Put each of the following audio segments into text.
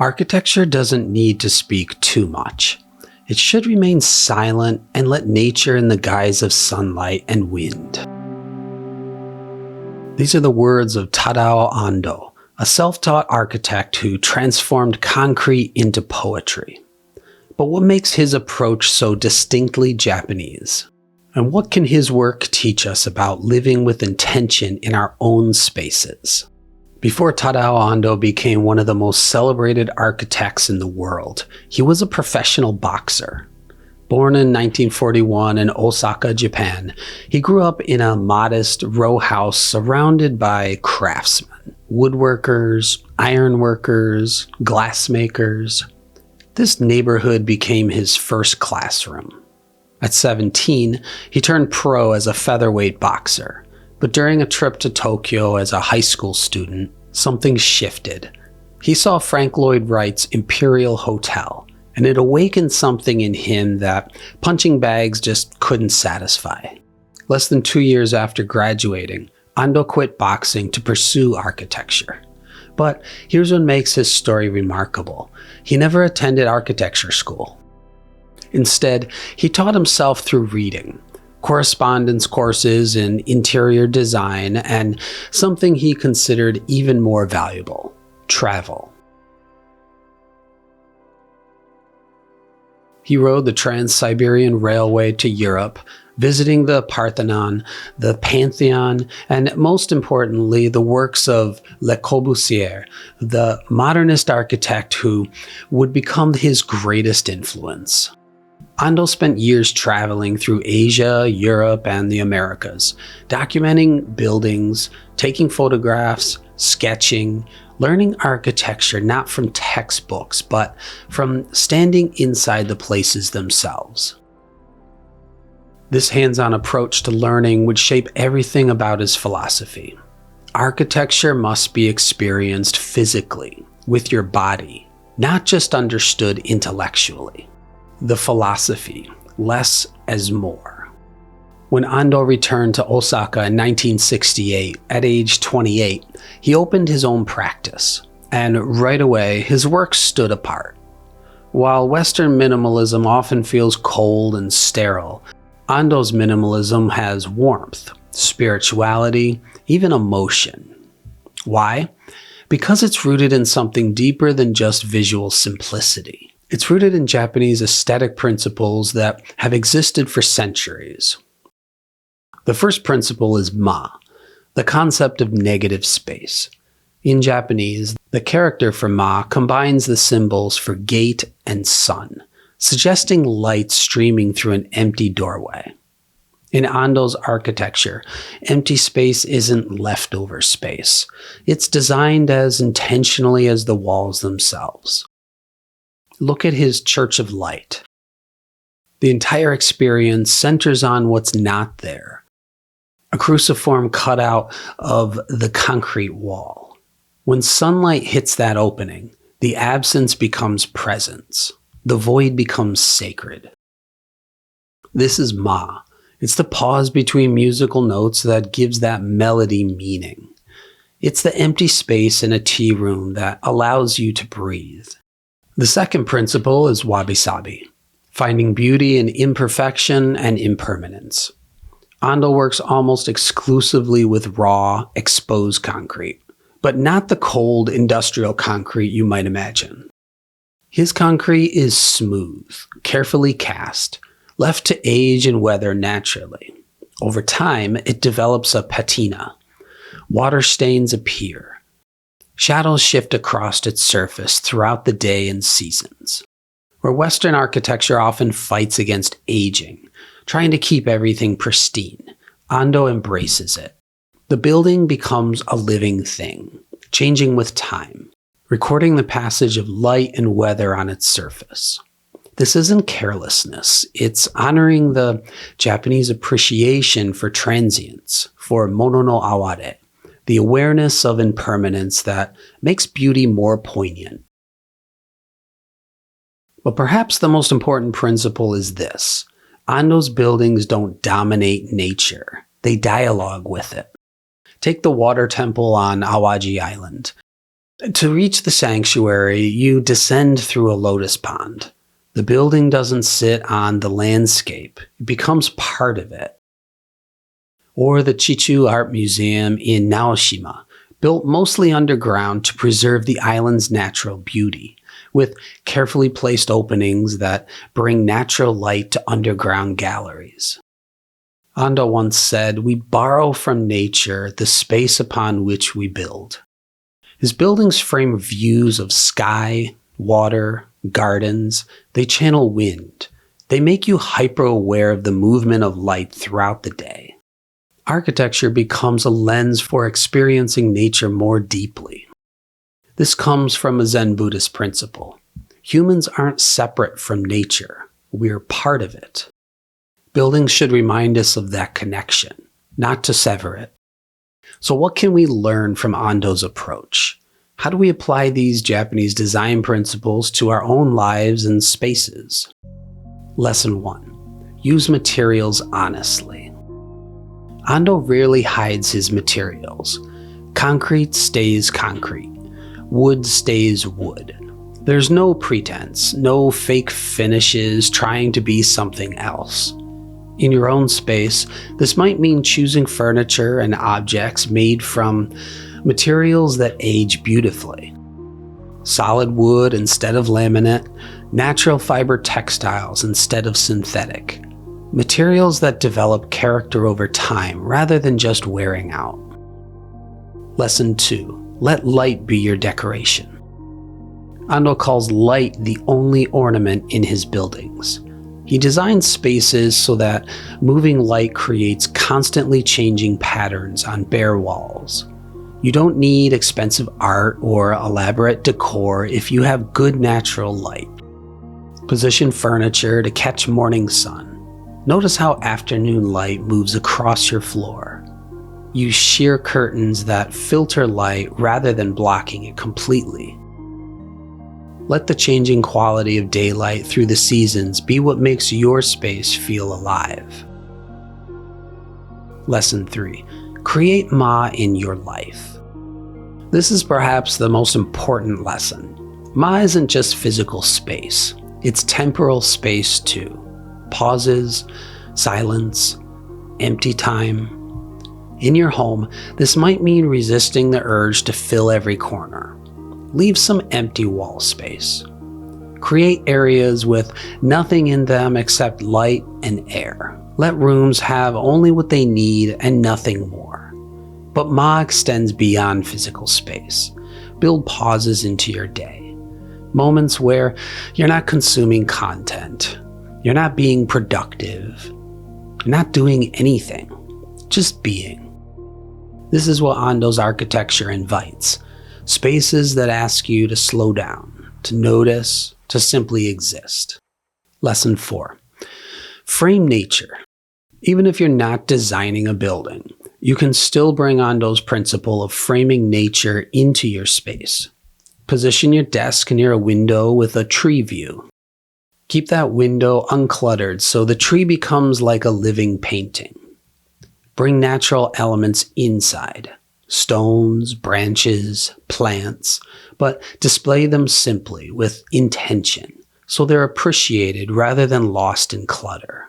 Architecture doesn't need to speak too much. It should remain silent and let nature in the guise of sunlight and wind. These are the words of Tadao Ando, a self-taught architect who transformed concrete into poetry. But what makes his approach so distinctly Japanese? And what can his work teach us about living with intention in our own spaces? Before Tadao Ando became one of the most celebrated architects in the world, he was a professional boxer. Born in 1941 in Osaka, Japan, he grew up in a modest row house surrounded by craftsmen, woodworkers, ironworkers, glassmakers. This neighborhood became his first classroom. At 17, he turned pro as a featherweight boxer. But during a trip to Tokyo as a high school student, something shifted. He saw Frank Lloyd Wright's Imperial Hotel, and it awakened something in him that punching bags just couldn't satisfy. Less than 2 years after graduating, Ando quit boxing to pursue architecture. But here's what makes his story remarkable. He never attended architecture school. Instead, he taught himself through reading, correspondence courses in interior design, and something he considered even more valuable: travel. He rode the Trans-Siberian Railway to Europe, visiting the Parthenon, the Pantheon, and most importantly, the works of Le Corbusier, the modernist architect who would become his greatest influence. Ando spent years traveling through Asia, Europe, and the Americas, documenting buildings, taking photographs, sketching, learning architecture not from textbooks, but from standing inside the places themselves. This hands-on approach to learning would shape everything about his philosophy. Architecture must be experienced physically, with your body, not just understood intellectually. The philosophy, less as more. When Ando returned to Osaka in 1968, at age 28, he opened his own practice, and right away his work stood apart. While Western minimalism often feels cold and sterile, Ando's minimalism has warmth, spirituality, even emotion. Why? Because it's rooted in something deeper than just visual simplicity. It's rooted in Japanese aesthetic principles that have existed for centuries. The first principle is ma, the concept of negative space. In Japanese, the character for ma combines the symbols for gate and sun, suggesting light streaming through an empty doorway. In Ando's architecture, empty space isn't leftover space. It's designed as intentionally as the walls themselves. Look at his Church of Light. The entire experience centers on what's not there. A cruciform cutout of the concrete wall. When sunlight hits that opening, the absence becomes presence. The void becomes sacred. This is ma. It's the pause between musical notes that gives that melody meaning. It's the empty space in a tea room that allows you to breathe. The second principle is wabi-sabi, finding beauty in imperfection and impermanence. Ando works almost exclusively with raw, exposed concrete, but not the cold industrial concrete you might imagine. His concrete is smooth, carefully cast, left to age and weather naturally. Over time, it develops a patina. Water stains appear. Shadows shift across its surface throughout the day and seasons. Where Western architecture often fights against aging, trying to keep everything pristine, Ando embraces it. The building becomes a living thing, changing with time, recording the passage of light and weather on its surface. This isn't carelessness, it's honoring the Japanese appreciation for transience, for mono no aware, the awareness of impermanence that makes beauty more poignant. But perhaps the most important principle is this: Ando's buildings don't dominate nature, they dialogue with it. Take the water temple on Awaji Island. To reach the sanctuary, you descend through a lotus pond. The building doesn't sit on the landscape, it becomes part of it. Or the Chichu Art Museum in Naoshima, built mostly underground to preserve the island's natural beauty, with carefully placed openings that bring natural light to underground galleries. Ando once said, "We borrow from nature the space upon which we build." His buildings frame views of sky, water, gardens. They channel wind. They make you hyper-aware of the movement of light throughout the day. Architecture becomes a lens for experiencing nature more deeply. This comes from a Zen Buddhist principle. Humans aren't separate from nature. We're part of it. Buildings should remind us of that connection, not to sever it. So what can we learn from Ando's approach? How do we apply these Japanese design principles to our own lives and spaces? Lesson 1. Use materials honestly. Ando rarely hides his materials. Concrete stays concrete. Wood stays wood. There's no pretense, no fake finishes trying to be something else. In your own space, this might mean choosing furniture and objects made from materials that age beautifully. Solid wood instead of laminate, natural fiber textiles instead of synthetic. Materials that develop character over time rather than just wearing out. Lesson 2. Let light be your decoration. Ando calls light the only ornament in his buildings. He designs spaces so that moving light creates constantly changing patterns on bare walls. You don't need expensive art or elaborate decor if you have good natural light. Position furniture to catch morning sun. Notice how afternoon light moves across your floor. Use sheer curtains that filter light rather than blocking it completely. Let the changing quality of daylight through the seasons be what makes your space feel alive. Lesson 3. Create Ma in your life. This is perhaps the most important lesson. Ma isn't just physical space. It's temporal space too. Pauses, silence, empty time. In your home, this might mean resisting the urge to fill every corner. Leave some empty wall space. Create areas with nothing in them except light and air. Let rooms have only what they need and nothing more. But Ma extends beyond physical space. Build pauses into your day. Moments where you're not consuming content. You're not being productive. You're not doing anything. Just being. This is what Ando's architecture invites. Spaces that ask you to slow down, to notice, to simply exist. Lesson 4. Frame nature. Even if you're not designing a building, you can still bring Ando's principle of framing nature into your space. Position your desk near a window with a tree view. Keep that window uncluttered so the tree becomes like a living painting. Bring natural elements inside. Stones, branches, plants, but display them simply with intention so they're appreciated rather than lost in clutter.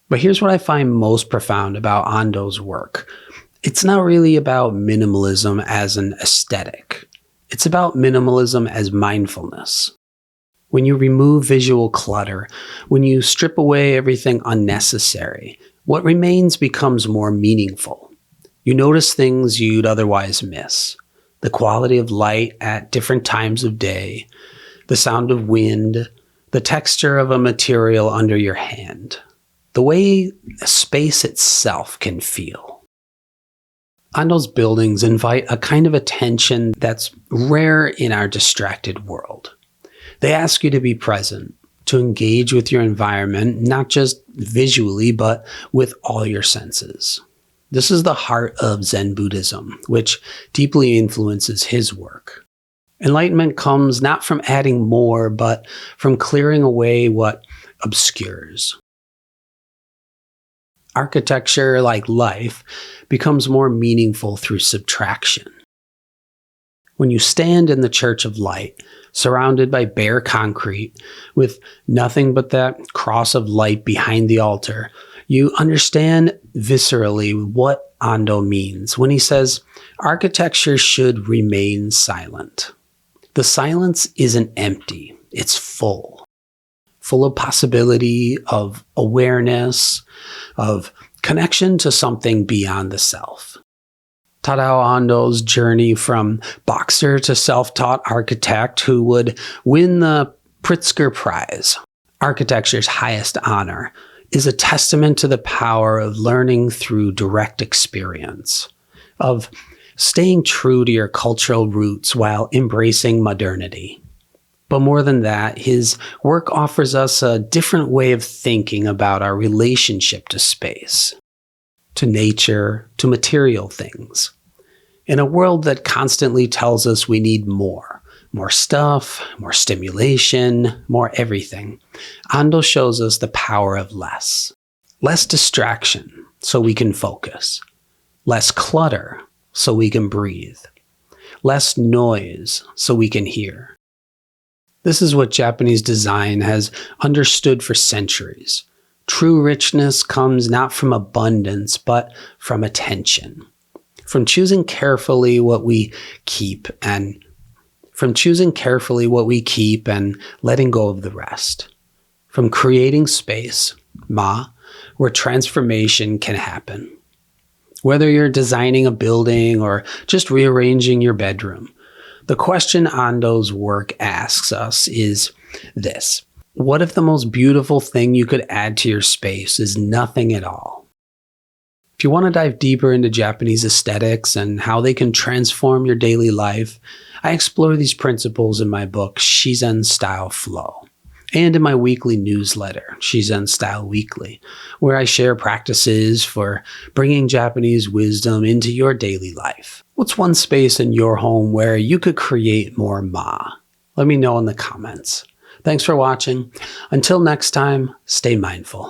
But here's what I find most profound about Ando's work. It's not really about minimalism as an aesthetic. It's about minimalism as mindfulness. When you remove visual clutter, when you strip away everything unnecessary, what remains becomes more meaningful. You notice things you'd otherwise miss. The quality of light at different times of day, the sound of wind, the texture of a material under your hand, the way space itself can feel. Ando's buildings invite a kind of attention that's rare in our distracted world. They ask you to be present, to engage with your environment, not just visually, but with all your senses. This is the heart of Zen Buddhism, which deeply influences his work. Enlightenment comes not from adding more, but from clearing away what obscures. Architecture, like life, becomes more meaningful through subtraction. When you stand in the Church of Light, surrounded by bare concrete, with nothing but that cross of light behind the altar, you understand viscerally what Ando means when he says, architecture should remain silent. The silence isn't empty, it's full of possibility, of awareness, of connection to something beyond the self. Tadao Ando's journey from boxer to self-taught architect who would win the Pritzker Prize, architecture's highest honor, is a testament to the power of learning through direct experience, of staying true to your cultural roots while embracing modernity. But more than that, his work offers us a different way of thinking about our relationship to space, to nature, to material things. In a world that constantly tells us we need more stuff, more stimulation, more everything, Ando shows us the power of less. Less distraction so we can focus. Less clutter so we can breathe. Less noise so we can hear. This is what Japanese design has understood for centuries. True richness comes not from abundance, but from attention. From choosing carefully what we keep and letting go of the rest. From creating space, where transformation can happen. Whether you're designing a building or just rearranging your bedroom, the question Ando's work asks us is this: what if the most beautiful thing you could add to your space is nothing at all? If you want to dive deeper into Japanese aesthetics and how they can transform your daily life, I explore these principles in my book, Shizen Style Flow, and in my weekly newsletter, Shizen Style Weekly, where I share practices for bringing Japanese wisdom into your daily life. What's one space in your home where you could create more Let me know in the comments. Thanks for watching. Until next time, stay mindful.